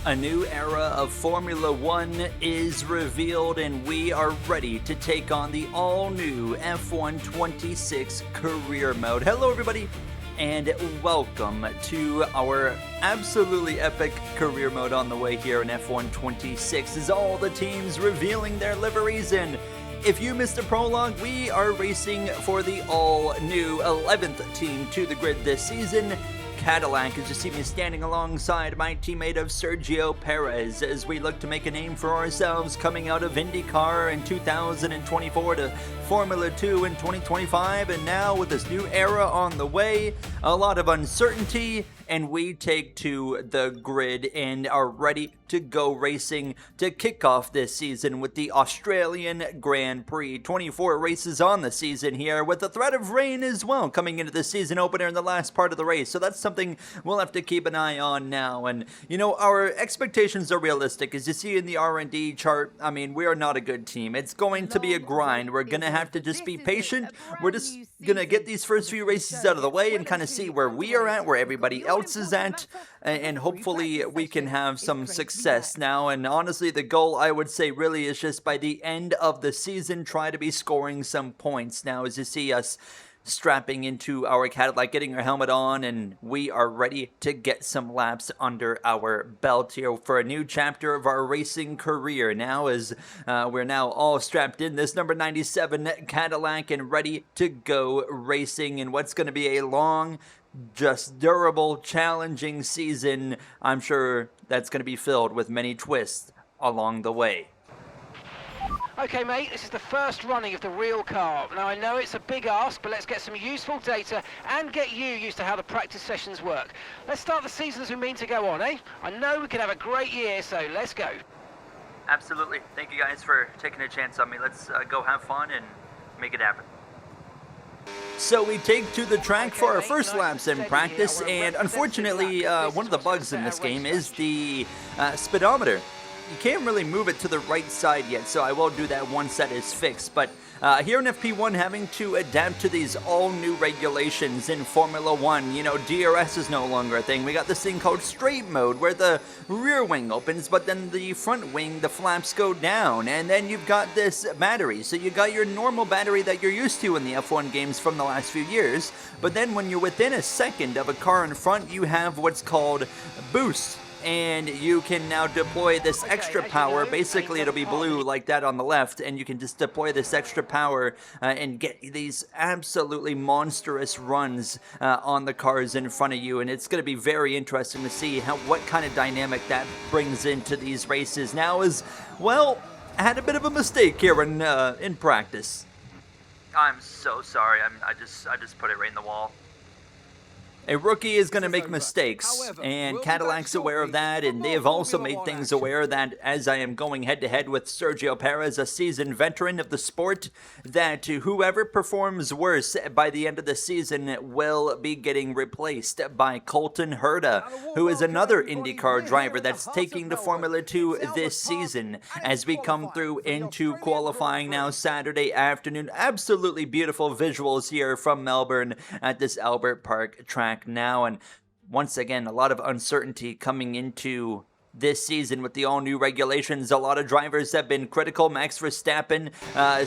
A new era of Formula One is revealed, and we are ready to take on the all-new F1 26 career mode. Hello, everybody, and welcome to our absolutely epic career mode on the way here in F1 26, as all the teams revealing their liveries. And if you missed the prologue, we are racing for the all-new 11th team to the grid this season, Cadillac. As you see me standing alongside my teammate of Sergio Perez as we look to make a name for ourselves coming out of IndyCar in 2024 to Formula 2 in 2025, and now with this new era on the way, a lot of uncertainty, and we take to the grid and are ready to go racing to kick off this season with the Australian Grand Prix. 24 races on the season here, with the threat of rain as well coming into the season opener in the last part of the race, so that's something we'll have to keep an eye on now. And you know, our expectations are realistic. As you see in the R&D chart, I mean, we are not a good team. It's going to be a grind. We're gonna have to just be patient. We're just gonna get these first few races out of the way and kind of see where we are at, where everybody else is at, and hopefully we can have some success now. And honestly, the goal, I would say, really is just by the end of the season, try to be scoring some points now, as you see us strapping into our Cadillac, getting our helmet on, and we are ready to get some laps under our belt here for a new chapter of our racing career now, as we're now all strapped in this number 97 Cadillac and ready to go racing in what's going to be a long, just durable, challenging season. I'm sure that's going to be filled with many twists along the way. Okay, mate, this is the first running of the real car. Now, I know it's a big ask, but let's get some useful data and get you used to how the practice sessions work. Let's start the season as we mean to go on, eh? I know we can have a great year, so let's go. Absolutely. Thank you guys for taking a chance on me. Let's go have fun and make it happen. So we take to the track for our first laps in practice, and unfortunately, one of the bugs in this game is the speedometer. You can't really move it to the right side yet, so I will do that once that is fixed. But here in FP1, having to adapt to these all-new regulations in Formula 1. You know, DRS is no longer a thing. We got this thing called straight mode, where the rear wing opens, but then the front wing, the flaps go down. And then you've got this battery. So you got your normal battery that you're used to in the F1 games from the last few years. But then when you're within a second of a car in front, you have what's called boost. And you can now deploy this extra power. Basically, it'll be blue like that on the left, and you can just deploy this extra power and get these absolutely monstrous runs on the cars in front of you. And it's going to be very interesting to see what kind of dynamic that brings into these races. Now, as well, I had a bit of a mistake here in practice. I'm so sorry. I just put it right in the wall. A rookie is going to make mistakes, and Cadillac's aware of that, and they have also made things aware that as I am going head-to-head with Sergio Perez, a seasoned veteran of the sport, that whoever performs worse by the end of the season will be getting replaced by Colton Herta, who is another IndyCar driver that's taking to Formula 2 this season as we come through into qualifying now Saturday afternoon. Absolutely beautiful visuals here from Melbourne at this Albert Park track now, and once again, a lot of uncertainty coming into this season with the all-new regulations. A lot of drivers have been critical. Max Verstappen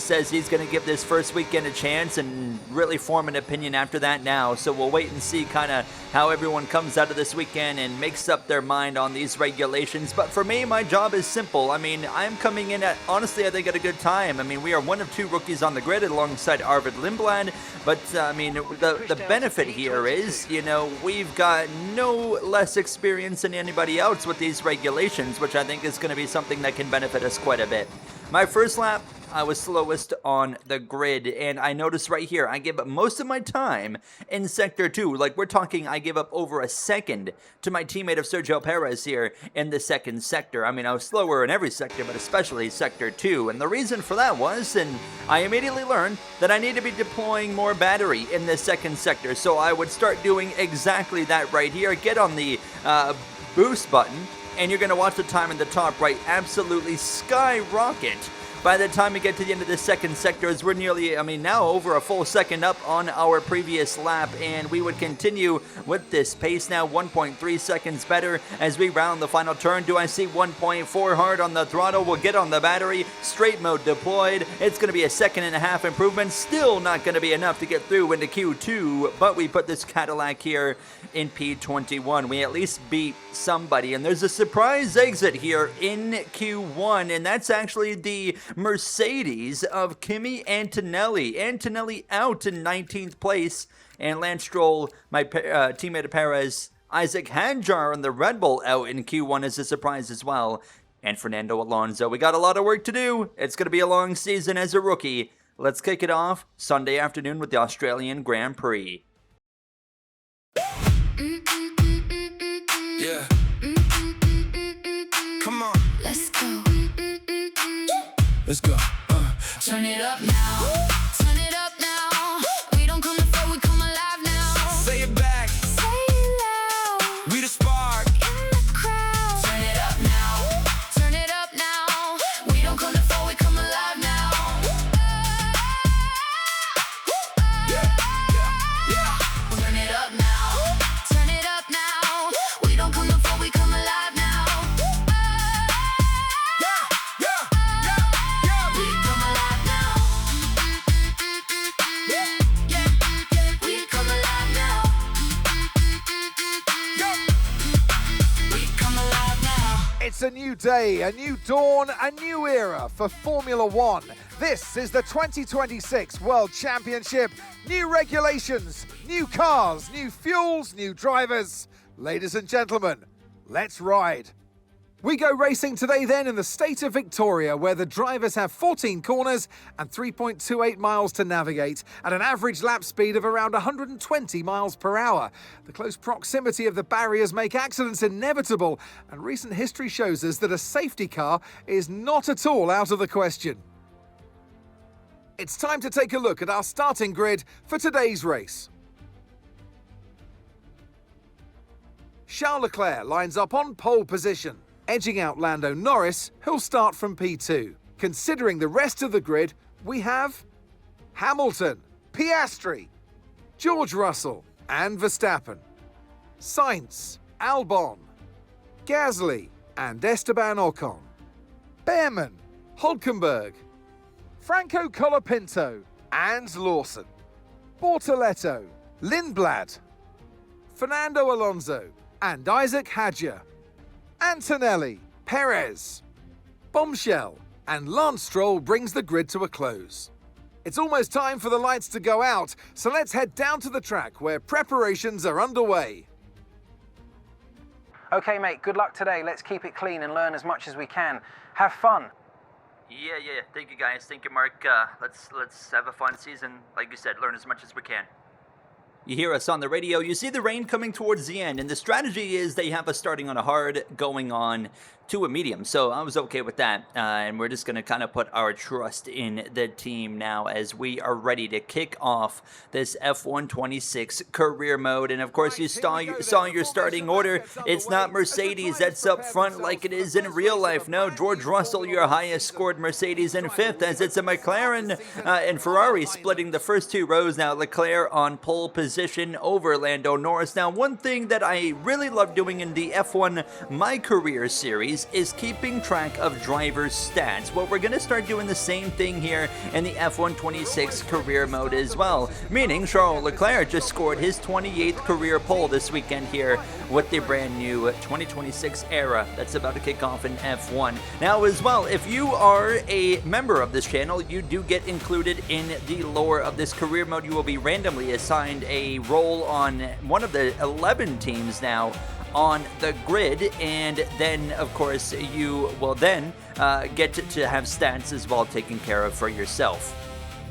says he's going to give this first weekend a chance and really form an opinion after that now. So we'll wait and see kind of how everyone comes out of this weekend and makes up their mind on these regulations. But for me, my job is simple. I mean, I'm coming in at, honestly, I think at a good time. I mean, we are one of two rookies on the grid alongside Arvid Lindblad. But, I mean, the benefit here is, you know, we've got no less experience than anybody else with these regulations, which I think is going to be something that can benefit us quite a bit. My first lap, I was slowest on the grid, and I noticed right here, I give up most of my time in Sector 2. Like, we're talking, I give up over a second to my teammate of Sergio Perez here in the second sector. I mean, I was slower in every sector, but especially Sector 2, and the reason for that was, and I immediately learned that I need to be deploying more battery in this second sector, so I would start doing exactly that right here. Get on the boost button, and you're going to watch the time in the top right absolutely skyrocket by the time we get to the end of the second sector, as we're nearly, now over a full second up on our previous lap, and we would continue with this pace now, 1.3 seconds better as we round the final turn. Do I see 1.4 hard on the throttle? We'll get on the battery, straight mode deployed. It's going to be a 1.5 improvement, still not going to be enough to get through into Q2, but we put this Cadillac here in P21. We at least beat somebody, and there's a surprise exit here in Q1, and that's actually the Mercedes of Kimi Antonelli. Antonelli out in 19th place, and Lance Stroll, my teammate of Perez, Isaac Hadjar on the Red Bull out in Q1 as a surprise as well, and Fernando Alonso. We got a lot of work to do. It's going to be a long season as a rookie. Let's kick it off Sunday afternoon with the Australian Grand Prix. Yeah. Come on. Let's go. Let's go. Turn it up now. Turn it up now. We don't come before we come alive now. Say it back. Say it loud. We the spark. In the crowd. Turn it up now. Turn it up now. We don't come before we come alive now. Turn it up now. Turn it up now. We don't come before we come alive now. We come alive now. We come alive now. We come alive now. It's a new day, a new dawn, a new era for Formula One. This is the 2026 World Championship. New regulations, new cars, new fuels, new drivers. Ladies and gentlemen, let's ride. We go racing today then in the state of Victoria, where the drivers have 14 corners and 3.28 miles to navigate at an average lap speed of around 120 miles per hour. The close proximity of the barriers make accidents inevitable, and recent history shows us that a safety car is not at all out of the question. It's time to take a look at our starting grid for today's race. Charles Leclerc lines up on pole position, edging out Lando Norris, who'll start from P2. Considering the rest of the grid, we have Hamilton, Piastri, George Russell and Verstappen, Sainz, Albon, Gasly and Esteban Ocon, Behrman, Hülkenberg, Franco Colapinto and Lawson, Bortoletto, Lindblad, Fernando Alonso and Isaac Hadjar, Antonelli, Perez, Bombshell, and Lance Stroll brings the grid to a close. It's almost time for the lights to go out, so let's head down to the track where preparations are underway. Okay, mate, good luck today. Let's keep it clean and learn as much as we can. Have fun. Yeah. Thank you, guys. Thank you, Mark. Let's have a fun season. Like you said, learn as much as we can. You hear us on the radio, you see the rain coming towards the end, and the strategy is they have us starting on a hard, going on to a medium, so I was okay with that, and we're just going to kind of put our trust in the team now as we are ready to kick off this F126 career mode. And of course, you saw your starting order. It's not Mercedes that's up front like it is in real life. No, George Russell, your highest scored Mercedes in fifth, as it's a McLaren and Ferrari splitting the first two rows now. Leclerc on pole position over Lando Norris. Now, one thing that I really love doing in the F1 My Career series is keeping track of drivers' stats. Well, we're going to start doing the same thing here in the F126 career mode as well, meaning Charles Leclerc just scored his 28th career pole this weekend here with the brand new 2026 era that's about to kick off in F1. Now, as well, if you are a member of this channel, you do get included in the lore of this career mode. You will be randomly assigned a role on one of the 11 teams now on the grid, and then of course you will then get to have stats as well taken care of for yourself.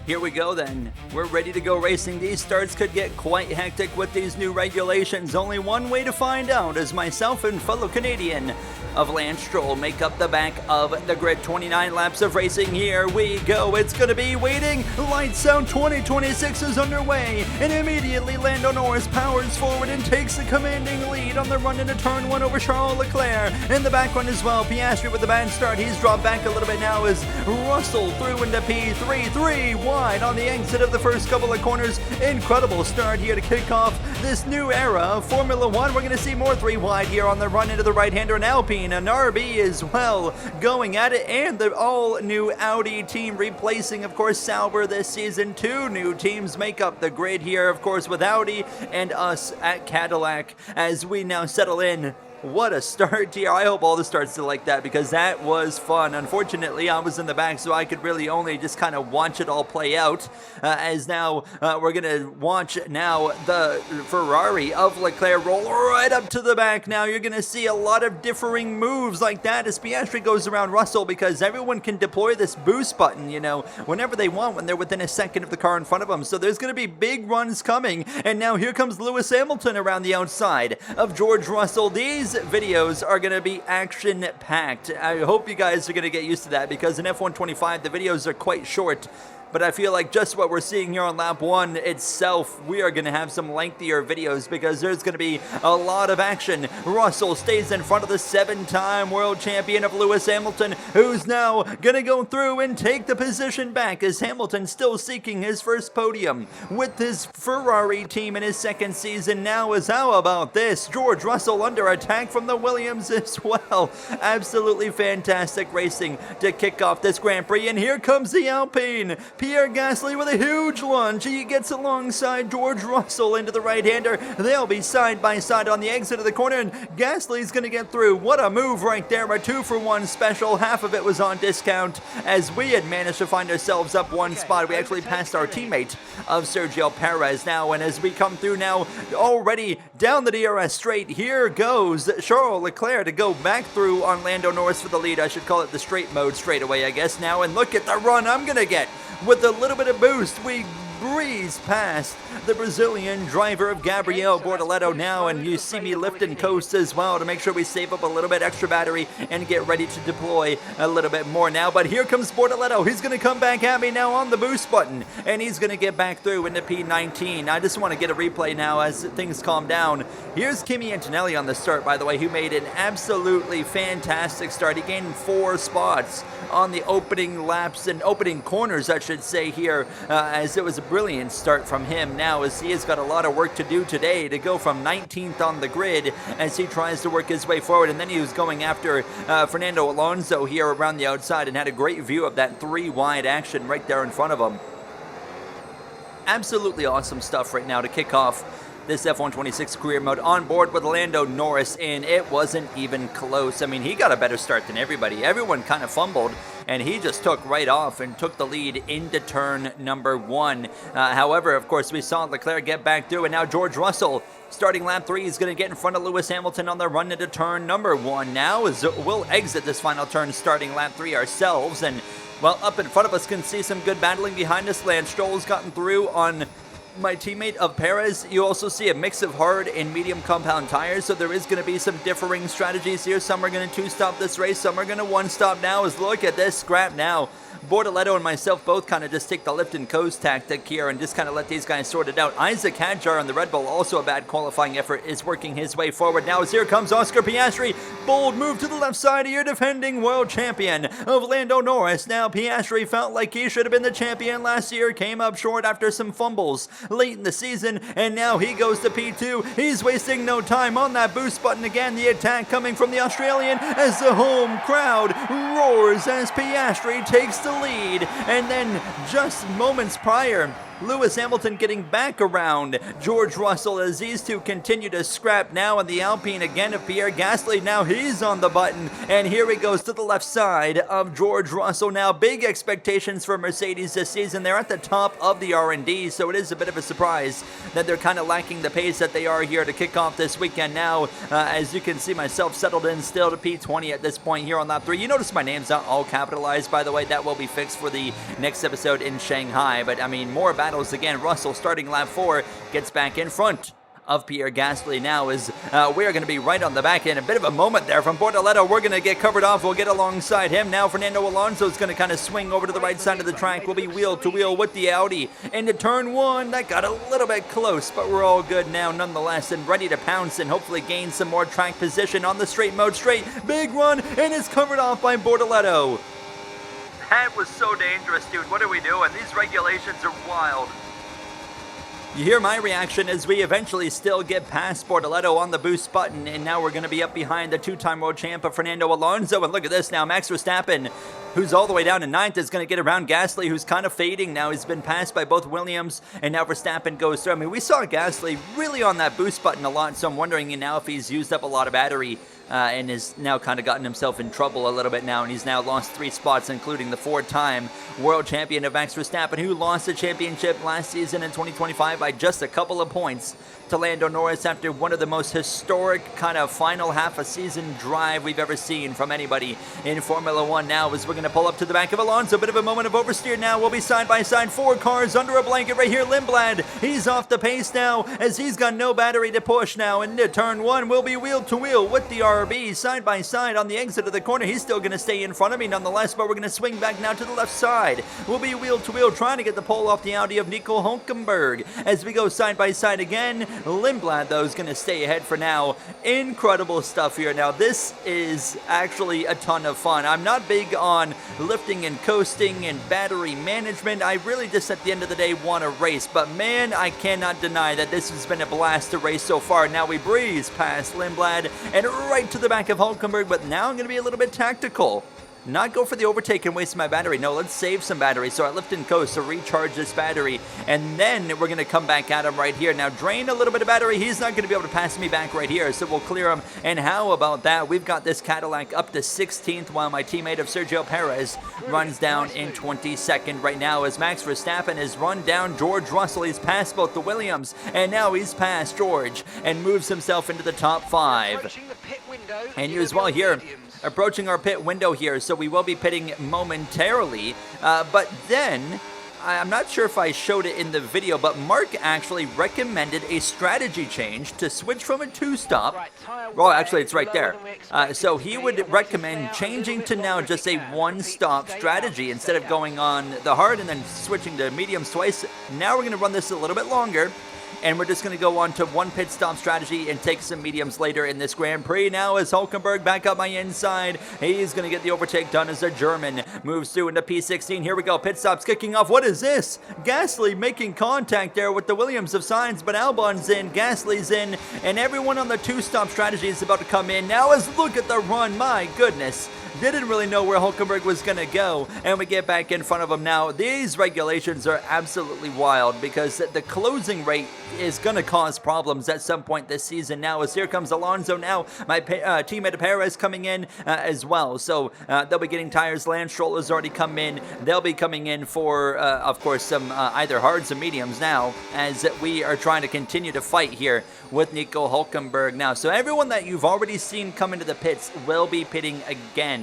Here we go then. We're ready to go racing. These starts could get quite hectic with these new regulations. Only one way to find out, as myself and fellow Canadian of Lance Stroll make up the back of the grid. 29 laps of racing. Here we go. It's going to be waiting. Lights out. 2026 is underway, and immediately Lando Norris powers forward and takes the commanding lead on the run into turn 1 over Charles Leclerc. In the back one as well, Piastri with a bad start. He's dropped back a little bit now as Russell through into P3, 3 wide on the exit of the first couple of corners. Incredible start here to kick off this new era of Formula One. We're going to see more 3 wide here on the run into the right-hander, and Alpine and RB as well going at it, and the all-new Audi team replacing, of course, Sauber this season. 2 new teams make up the grid here, of course, with Audi and us at Cadillac as we now settle in. What a start here. I hope all the starts are like that, because that was fun. Unfortunately, I was in the back, so I could really only just kind of watch it all play out. As now we're going to watch now the Ferrari of Leclerc roll right up to the back. Now you're going to see a lot of differing moves like that as Piastri goes around Russell, because everyone can deploy this boost button, you know, whenever they want when they're within a second of the car in front of them. So there's going to be big runs coming. And now here comes Lewis Hamilton around the outside of George Russell. These videos are going to be action-packed. I hope you guys are going to get used to that, because in F125 the videos are quite short. But I feel like just what we're seeing here on lap 1 itself, we are going to have some lengthier videos, because there's going to be a lot of action. Russell stays in front of the 7-time world champion of Lewis Hamilton, who's now going to go through and take the position back, as Hamilton still seeking his first podium with his Ferrari team in his second season now. Is how about this? George Russell under attack from the Williams as well. Absolutely fantastic racing to kick off this Grand Prix, and here comes the Alpine. Pierre Gasly with a huge lunge. He gets alongside George Russell into the right-hander. They'll be side by side on the exit of the corner, and Gasly's going to get through. What a move right there. A 2-for-1 special. Half of it was on discount, as we had managed to find ourselves up one spot. We actually passed our teammate of Sergio Perez now, and as we come through now, already down the DRS straight, here goes Charles Leclerc to go back through on Lando Norris for the lead. I should call it the straight mode straight away, I guess now, and look at the run I'm going to get. With a little bit of boost, we breeze past the Brazilian driver of Gabriel Bortoleto now, and you see me lift and coast as well to make sure we save up a little bit extra battery and get ready to deploy a little bit more now. But here comes Bortoleto. He's going to come back at me now on the boost button, and he's going to get back through into P19. I just want to get a replay now as things calm down. Here's Kimi Antonelli on the start, by the way, who made an absolutely fantastic start. He gained 4 spots on the opening laps and opening corners, I should say, here, as it was a brilliant start from him now, as he has got a lot of work to do today to go from 19th on the grid as he tries to work his way forward. And then he was going after Fernando Alonso here around the outside, and had a great view of that 3 wide action right there in front of him. Absolutely awesome stuff right now to kick off this F126 career mode on board with Lando Norris, and it wasn't even close. I mean, he got a better start than everybody. Everyone kind of fumbled, and he just took right off and took the lead into turn number 1. However, of course, we saw Leclerc get back through, and now George Russell, starting lap 3, is going to get in front of Lewis Hamilton on the run into turn number 1 now, as we'll exit this final turn starting lap 3 ourselves. And, well, up in front of us can see some good battling behind us. Lance Stroll's gotten through on my teammate of Perez. You also see a mix of hard and medium compound tires, so there is going to be some differing strategies here. Some are going to 2-stop this race, some are going to 1-stop now. As look at this scrap now. Bortoleto and myself both kind of just take the lift and coast tactic here and just kind of let these guys sort it out. Isaac Hadjar on the Red Bull, also a bad qualifying effort, is working his way forward now, as here comes Oscar Piastri. Bold move to the left side of your defending world champion of Lando Norris. Now Piastri felt like he should have been the champion last year, came up short after some fumbles late in the season, and now he goes to P2. He's wasting no time on that boost button again. The attack coming from the Australian as the home crowd roars as Piastri takes the lead. And then just moments prior, Lewis Hamilton getting back around George Russell as these two continue to scrap now in the Alpine again of Pierre Gasly. Now he's on the button, and here he goes to the left side of George Russell. Now big expectations for Mercedes this season. They're at the top of the R&D, so it is a bit of a surprise that they're kind of lacking the pace that they are here to kick off this weekend. Now, as you can see myself settled in still to P20 at this point here on lap 3. You notice my name's not all capitalized, by the way. That will be fixed for the next episode in Shanghai. But I mean, more battles again. Russell starting lap 4 gets back in front of Pierre Gasly now as we're going to be right on the back end. A bit of a moment there from Bortoleto. We're going to get covered off. We'll get alongside him. Now Fernando Alonso is going to kind of swing over to the right side of the track. We'll be wheel to wheel with the Audi into turn 1. That got a little bit close, but we're all good now nonetheless and ready to pounce and hopefully gain some more track position on the straight mode. Straight, big run, and it's covered off by Bortoleto. That was so dangerous, dude. What are we doing? These regulations are wild. You hear my reaction as we eventually still get past Bortoleto on the boost button, and now we're going to be up behind the two-time world champ of Fernando Alonso. And look at this now, Max Verstappen, who's all the way down to 9th, is going to get around Gasly, who's kind of fading now. He's been passed by both Williams, and now Verstappen goes through. I mean, we saw Gasly really on that boost button a lot, so I'm wondering now if he's used up a lot of battery and has now kind of gotten himself in trouble a little bit now, and he's now lost 3 spots, including the 4-time world champion of Max Verstappen, who lost the championship last season in 2025 by just a couple of points to Lando Norris after one of the most historic kind of final half a season drive we've ever seen from anybody in Formula 1 now as we're going to pull up to the back of Alonso. Bit of a moment of oversteer now. We'll be side by side, 4 cars under a blanket right here. Lindblad, he's off the pace now as he's got no battery to push now into turn 1. We'll be wheel to wheel with the RB side by side on the exit of the corner. He's still going to stay in front of me nonetheless, but we're going to swing back now to the left side. We'll be wheel to wheel trying to get the pole off the Audi of Nico Hülkenberg as we go side by side again. Lindblad, though, is going to stay ahead for now. Incredible stuff here. Now, this is actually a ton of fun. I'm not big on lifting and coasting and battery management. I really just, at the end of the day, want to race. But, man, I cannot deny that this has been a blast to race so far. Now we breeze past Lindblad and right to the back of Hülkenberg, but now I'm going to be a little bit tactical. Not go for the overtake and waste my battery. No, let's save some battery. So I lift and coast to recharge this battery. And then we're going to come back at him right here. Now drain a little bit of battery. He's not going to be able to pass me back right here. So we'll clear him. And how about that? We've got this Cadillac up to 16th while my teammate of Sergio Perez runs down in 22nd right now as Max Verstappen has run down George Russell. He's passed both the Williams. And now he's passed George and moves himself into the top 5. And you as well here. Approaching our pit window here, so we will be pitting momentarily. But then, I'm not sure if I showed it in the video, but Mark actually recommended a strategy change to switch from a 2-stop. Well, actually, it's right there. So he would recommend changing to now just a 1-stop strategy instead of going on the hard and then switching to mediums twice. Now we're going to run this a little bit longer. And we're just going to go on to 1 pit stop strategy and take some mediums later in this Grand Prix. Now as Hülkenberg back up my inside, he's going to get the overtake done as a German moves through into P16. Here we go, pit stops kicking off. What is this? Gasly making contact there with the Williams of Sainz, but Albon's in, Gasly's in, and everyone on the 2-stop strategy is about to come in. Now as look at the run, my goodness. Didn't really know where Hülkenberg was going to go, and we get back in front of him now. These regulations are absolutely wild because the closing rate is going to cause problems at some point this season now as here comes Alonso now. My teammate Perez coming in as well, so they'll be getting tires. Lance Stroll has already come in. They'll be coming in for, of course, some either hards or mediums now as we are trying to continue to fight here with Nico Hülkenberg now. So everyone that you've already seen come into the pits will be pitting again.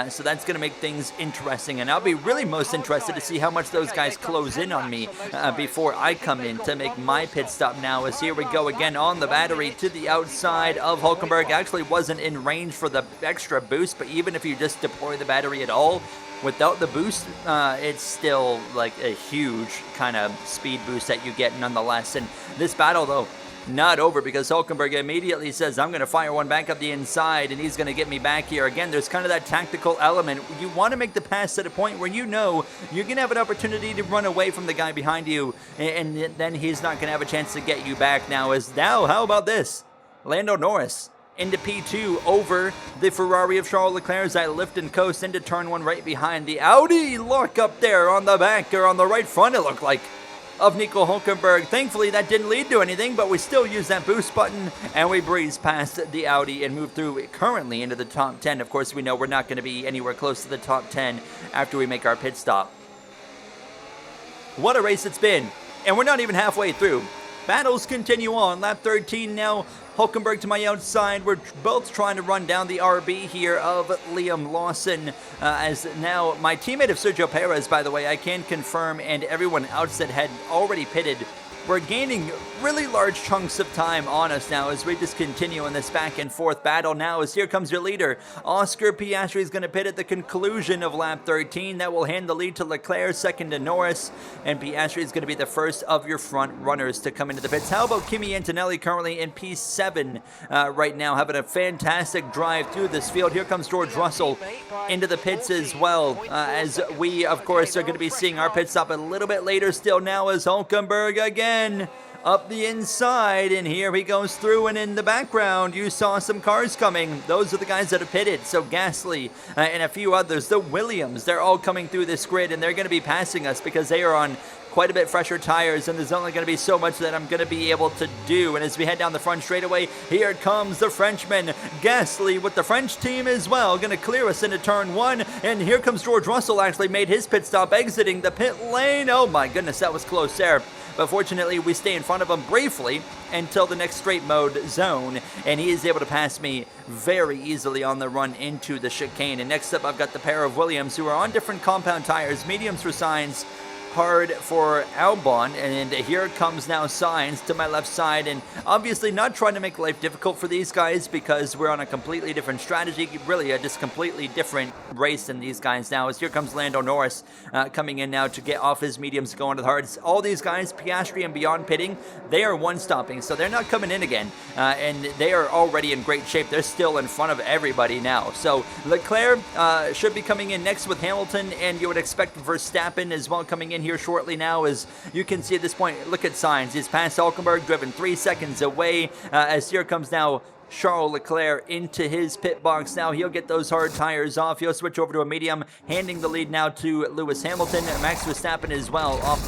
So that's going to make things interesting, and I'll be really most interested to see how much those guys close in on me before I come in to make my pit stop now. As here we go again on the battery to the outside of Hülkenberg. Actually wasn't in range for the extra boost, but even if you just deploy the battery at all, without the boost, it's still like a huge kind of speed boost that you get nonetheless. And this battle, though, not over because Hülkenberg immediately says, I'm going to fire one back up the inside, and he's going to get me back here. Again, there's kind of that tactical element. You want to make the pass at a point where you know you're going to have an opportunity to run away from the guy behind you, and then he's not going to have a chance to get you back now. How about this? Lando Norris into P2 over the Ferrari of Charles Leclerc as I lift and coast into turn 1 right behind the Audi. Look up there on the back or on the right front, it looked like. of Nico Hulkenberg. Thankfully, that didn't lead to anything, but we still use that boost button, and we breeze past the Audi and move through currently into the top 10. Of course, we know we're not going to be anywhere close to the top 10 after we make our pit stop. What a race it's been, and we're not even halfway through. Battles continue on. Lap 13 now. Hulkenberg to my outside. We're both trying to run down the RB here of Liam Lawson. As now my teammate of Sergio Perez, by the way, I can confirm, and everyone else that had already pitted, we're gaining really large chunks of time on us now as we just continue in this back and forth battle now, as here comes your leader. Oscar Piastri is going to pit at the conclusion of lap 13. That will hand the lead to Leclerc, second to Norris, and Piastri is going to be the first of your front runners to come into the pits. How about Kimi Antonelli currently in P7 right now, having a fantastic drive through this field. Here comes George Russell into the pits as well, as we, of course, are going to be seeing our pit stop a little bit later still now as Hulkenberg again up the inside, and here he goes through, and in the background you saw some cars coming. Those are the guys that have pitted, so Gasly and a few others, the Williams, they're all coming through this grid, and they're going to be passing us because they are on quite a bit fresher tires, and there's only going to be so much that I'm going to be able to do. And as we head down the front straightaway, here comes the Frenchman, Gasly, with the French team as well, going to clear us into turn 1, and here comes George Russell, actually made his pit stop exiting the pit lane. Oh my goodness, that was close there. But fortunately, we stay in front of him briefly until the next straight mode zone, and he is able to pass me very easily on the run into the chicane. And next up, I've got the pair of Williams who are on different compound tires, mediums for Sainz, hard for Albon, and here comes now Sainz to my left side, and obviously not trying to make life difficult for these guys because we're on a completely different strategy, really a just completely different race than these guys now, as here comes Lando Norris coming in now to get off his mediums, going to the hards. All these guys, Piastri and beyond pitting, they are one-stopping, so they're not coming in again, and they are already in great shape. They're still in front of everybody now, so Leclerc should be coming in next with Hamilton, and you would expect Verstappen as well coming in here shortly now. As you can see at this point, look at Sainz. He's passed Hulkenberg, driven 3 seconds away, as here comes now Charles Leclerc into his pit box. Now he'll get those hard tires off. He'll switch over to a medium, handing the lead now to Lewis Hamilton. Max Verstappen as well off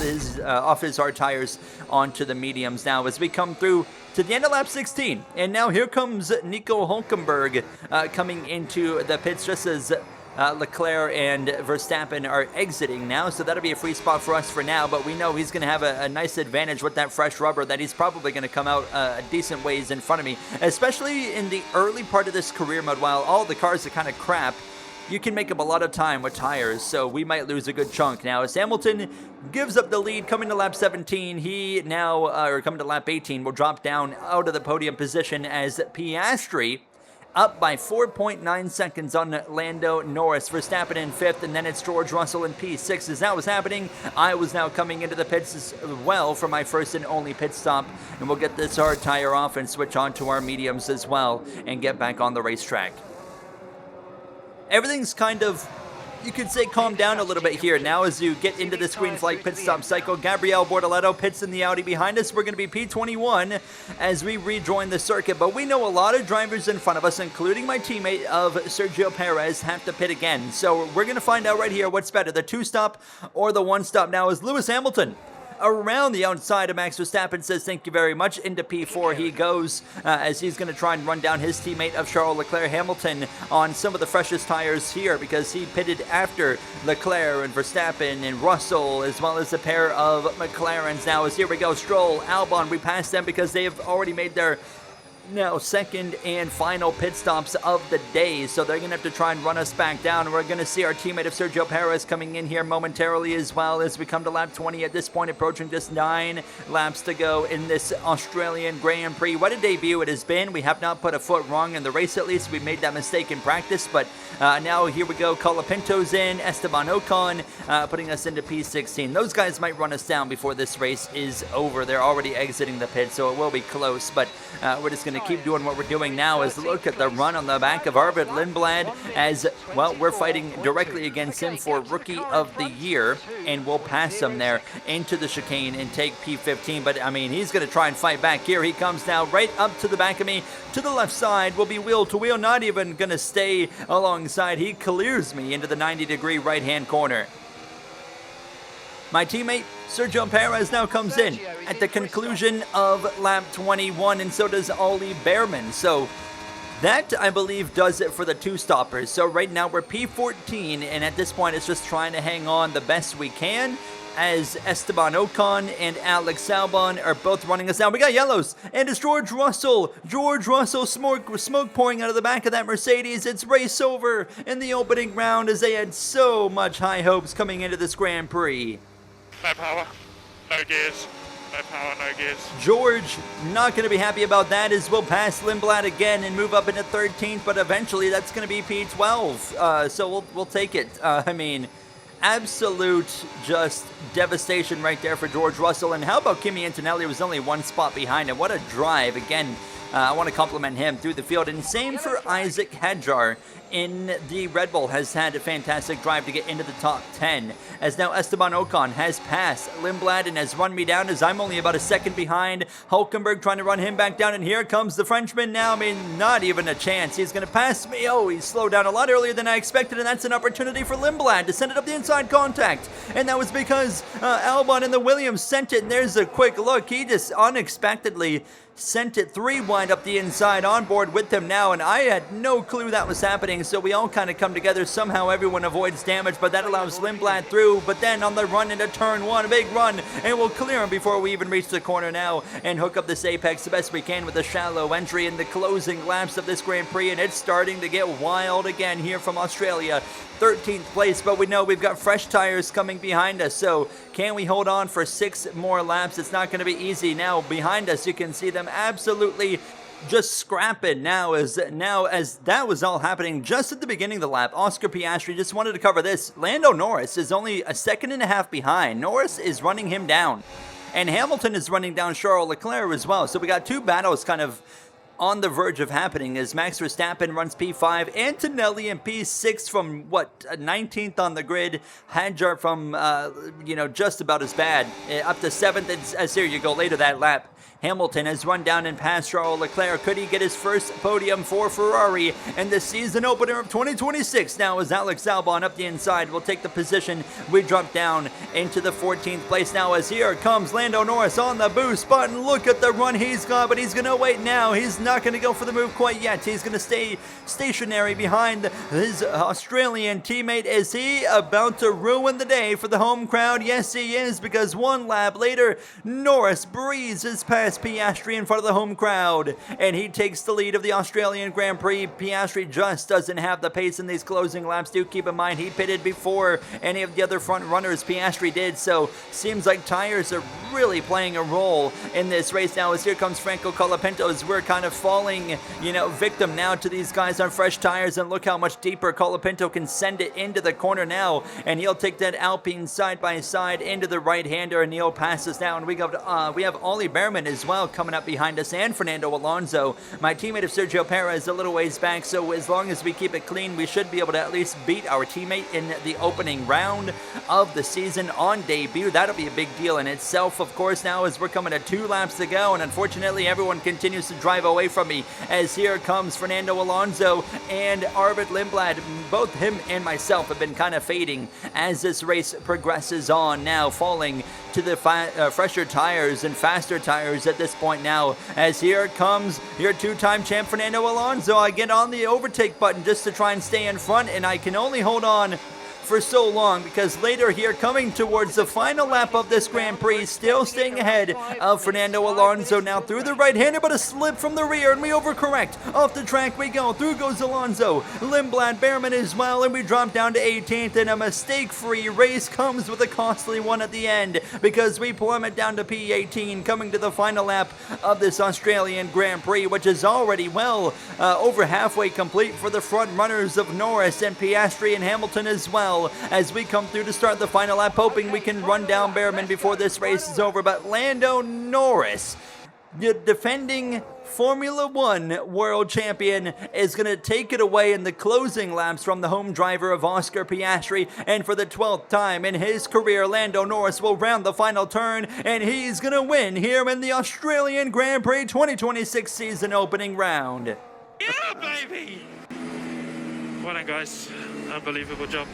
his hard tires onto the mediums now as we come through to the end of lap 16. And now here comes Nico Hulkenberg coming into the pits just as Leclerc and Verstappen are exiting now, so that'll be a free spot for us for now, but we know he's going to have a nice advantage with that fresh rubber, that he's probably going to come out a decent ways in front of me, especially in the early part of this career mode. While all the cars are kind of crap, you can make up a lot of time with tires, so we might lose a good chunk. Now as Hamilton gives up the lead coming to lap 17, he now, or coming to lap 18, will drop down out of the podium position as Piastri up by 4.9 seconds on Lando Norris. Verstappen in 5th, and then it's George Russell in P6. As that was happening, I was now coming into the pits as well for my first and only pit stop, and we'll get this hard tire off and switch on to our mediums as well and get back on the racetrack. Everything's kind of, you could say, calm down a little bit here now as you get into this green flag pit stop cycle. Gabriel Bortoleto pits in the Audi behind us. We're going to be P21 as we rejoin the circuit, but we know a lot of drivers in front of us, including my teammate of Sergio Perez, have to pit again. So we're going to find out right here what's better, the 2-stop or the 1-stop now, as Lewis Hamilton around the outside of Max Verstappen says thank you very much. Into P4 he goes as he's going to try and run down his teammate of Charles Leclerc. Hamilton on some of the freshest tires here because he pitted after Leclerc and Verstappen and Russell, as well as a pair of McLarens. Now as here we go, Stroll, Albon, we passed them because they have already made their now second and final pit stops of the day, so they're going to have to try and run us back down. We're going to see our teammate of Sergio Perez coming in here momentarily as well as we come to lap 20 at this point, approaching just 9 laps to go in this Australian Grand Prix. What a debut it has been. We have not put a foot wrong in the race, at least. We made that mistake in practice, but now here we go. Colapinto's in, Esteban Ocon putting us into P16. Those guys might run us down before this race is over. They're already exiting the pit, so it will be close, but we're just going to keep doing what we're doing now. Is look at the run on the back of Arvid Lindblad, as well we're fighting directly against him for Rookie of the Year, and we'll pass him there into the chicane and take P15. But I mean, he's going to try and fight back. Here he comes now, right up to the back of me, to the left side. Will be wheel to wheel, not even going to stay alongside. He clears me into the 90-degree right-hand corner. My teammate Sergio Perez now comes in at the conclusion of lap 21, and so does Ollie Behrman. So that, I believe, does it for the two stoppers. So right now we're P14, and at this point it's just trying to hang on the best we can, as Esteban Ocon and Alex Albon are both running us down. We got yellows, and it's George Russell. George Russell, smoke pouring out of the back of that Mercedes. It's race over in the opening round, as they had so much high hopes coming into this Grand Prix. No power, no gears. No power, no gears. George not going to be happy about that, as we'll pass Lindblad again and move up into 13th, but eventually that's going to be P12. So we'll take it. I mean, absolute just devastation right there for George Russell. And how about Kimi Antonelli, who was only one spot behind him? What a drive. Again, I want to compliment him through the field. And same for Isaac Hadjar in the Red Bull, has had a fantastic drive to get into the top 10. As now Esteban Ocon has passed Lindblad and has run me down, as I'm only about a second behind. Hulkenberg trying to run him back down, and here comes the Frenchman now. I mean, not even a chance. He's going to pass me. Oh, he slowed down a lot earlier than I expected, and that's an opportunity for Lindblad to send it up the inside contact. And that was because Albon and the Williams sent it, and there's a quick look. He just unexpectedly sent it 3 wide up the inside, on board with him now, and I had no clue that was happening, so we all kind of come together. Somehow everyone avoids damage, but that allows Lindblad through. But then on the run into turn 1, a big run, and we'll clear him before we even reach the corner now and hook up this apex the best we can with a shallow entry in the closing laps of this Grand Prix, and it's starting to get wild again here from Australia. 13th place, but we know we've got fresh tires coming behind us, so can we hold on for 6 more laps? It's not going to be easy. Now behind us you can see them absolutely just scrapping now as that was all happening just at the beginning of the lap. Oscar Piastri, just wanted to cover this. Lando Norris is only a second and a half behind. Norris is running him down, and Hamilton is running down Charles Leclerc as well. So we got two battles kind of on the verge of happening, as Max Verstappen runs P5, Antonelli in P6 from 19th on the grid, Hadjar from just about as bad up to 7th, as here you go later that lap. Hamilton has run down and passed Charles Leclerc. Could he get his first podium for Ferrari in the season opener of 2026? Now as Alex Albon up the inside will take the position. We drop down into the 14th place now, as here comes Lando Norris on the boost button. Look at the run he's got, but he's going to wait now. He's not going to go for the move quite yet. He's going to stay stationary behind his Australian teammate. Is he about to ruin the day for the home crowd? Yes, he is, because one lap later, Norris breezes past Piastri in front of the home crowd, and he takes the lead of the Australian Grand Prix. Piastri just doesn't have the pace in these closing laps. Do keep in mind he pitted before any of the other front runners. Piastri did, so seems like tires are really playing a role in this race now, as here comes Franco Colapinto, as we're kind of falling victim now to these guys on fresh tires, and look how much deeper Colapinto can send it into the corner now, and he'll take that Alpine side by side into the right-hander, and he'll pass us now, and we have Ollie Behrman as well coming up behind us, and Fernando Alonso, my teammate of Sergio Perez, a little ways back. So as long as we keep it clean, we should be able to at least beat our teammate in the opening round of the season on debut. That'll be a big deal in itself, of course, now as we're coming to 2 laps to go, and unfortunately everyone continues to drive away from me, as here comes Fernando Alonso and Arvid Lindblad. Both him and myself have been kind of fading as this race progresses on, now falling to the fresher tires and faster tires at this point now, as here comes your 2-time champ Fernando Alonso. I get on the overtake button just to try and stay in front, and I can only hold on for so long, because later here, coming towards the final lap of this Grand Prix, still staying ahead of Fernando Alonso now through the right-hander, but a slip from the rear, and we overcorrect. Off the track we go. Through goes Alonso. Lindblad, Behrman as well, and we drop down to 18th, and a mistake-free race comes with a costly one at the end, because we plummet down to P18, coming to the final lap of this Australian Grand Prix, which is already over halfway complete for the front runners of Norris and Piastri and Hamilton as well, as we come through to start the final lap, hoping we can run down Behrman before this race is over. But Lando Norris, the defending Formula One world champion, is going to take it away in the closing laps from the home driver of Oscar Piastri, and for the 12th time in his career, Lando Norris will round the final turn, and he's going to win here in the Australian Grand Prix 2026 season opening round. Yeah, baby! Well done, guys. Unbelievable job.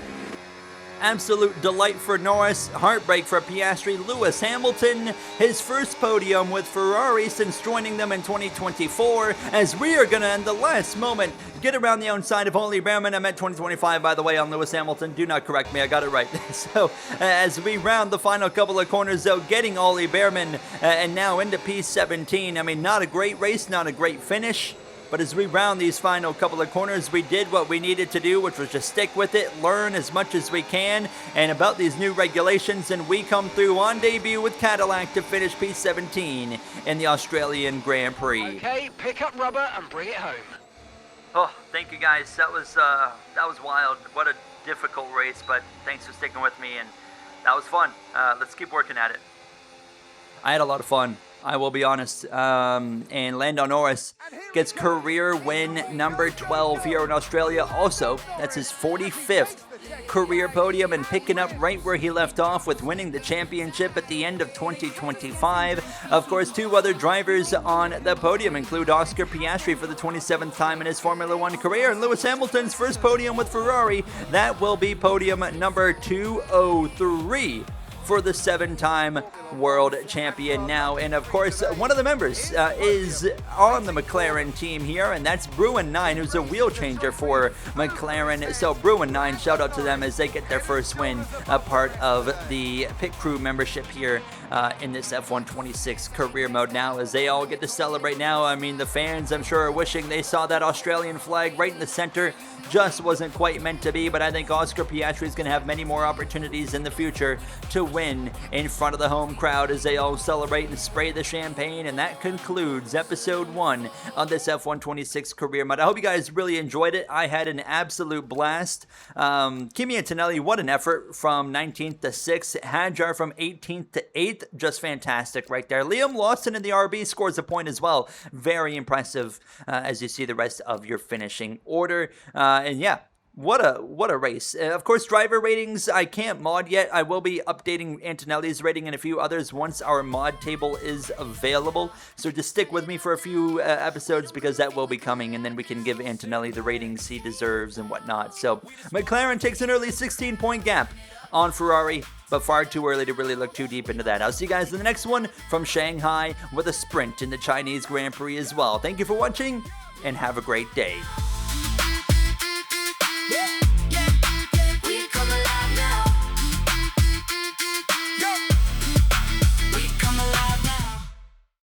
Absolute delight for Norris, heartbreak for Piastri. Lewis Hamilton, his first podium with Ferrari since joining them in 2024, as we are going to, in the last moment, get around the outside of Ollie Behrman. I meant 2025, by the way, on Lewis Hamilton. Do not correct me, I got it right. So, as we round the final couple of corners, though, getting Ollie Behrman and now into P17. I mean, not a great race, not a great finish. But as we round these final couple of corners, we did what we needed to do, which was just stick with it, learn as much as we can, and about these new regulations, and we come through on debut with Cadillac to finish P17 in the Australian Grand Prix. Okay, pick up rubber and bring it home. Oh, thank you guys. That was wild. What a difficult race, but thanks for sticking with me, and that was fun. Let's keep working at it. I had a lot of fun, I will be honest. And Lando Norris gets career win number 12 here in Australia. Also, that's his 45th career podium, and picking up right where he left off with winning the championship at the end of 2025. Of course, two other drivers on the podium include Oscar Piastri for the 27th time in his Formula One career, and Lewis Hamilton's first podium with Ferrari. That will be podium number 203 for the 7-time world champion now. And of course, one of the members is on the McLaren team here, and that's Bruin9, who's a wheel changer for McLaren. So Bruin9, shout out to them as they get their first win, a part of the pit crew membership here in this F1 26 career mode now, as they all get to celebrate now. I mean, the fans, I'm sure, are wishing they saw that Australian flag right in the center. Just wasn't quite meant to be, but I think Oscar Piastri is going to have many more opportunities in the future to win in front of the home crowd as they all celebrate and spray the champagne. And that concludes episode 1 of this F1 26 career mode. I hope you guys really enjoyed it. I had an absolute blast. Kimi Antonelli, what an effort from 19th to 6th. Hadjar from 18th to 8th, just fantastic right there. Liam Lawson in the RB scores a point as well. Very impressive as you see the rest of your finishing order. And yeah, what a race. Of course, driver ratings, I can't mod yet. I will be updating Antonelli's rating and a few others once our mod table is available. So just stick with me for a few episodes, because that will be coming, and then we can give Antonelli the ratings he deserves and whatnot. So McLaren takes an early 16-point gap on Ferrari, but far too early to really look too deep into that. I'll see you guys in the next one from Shanghai with a sprint in the Chinese Grand Prix as well. Thank you for watching, and have a great day.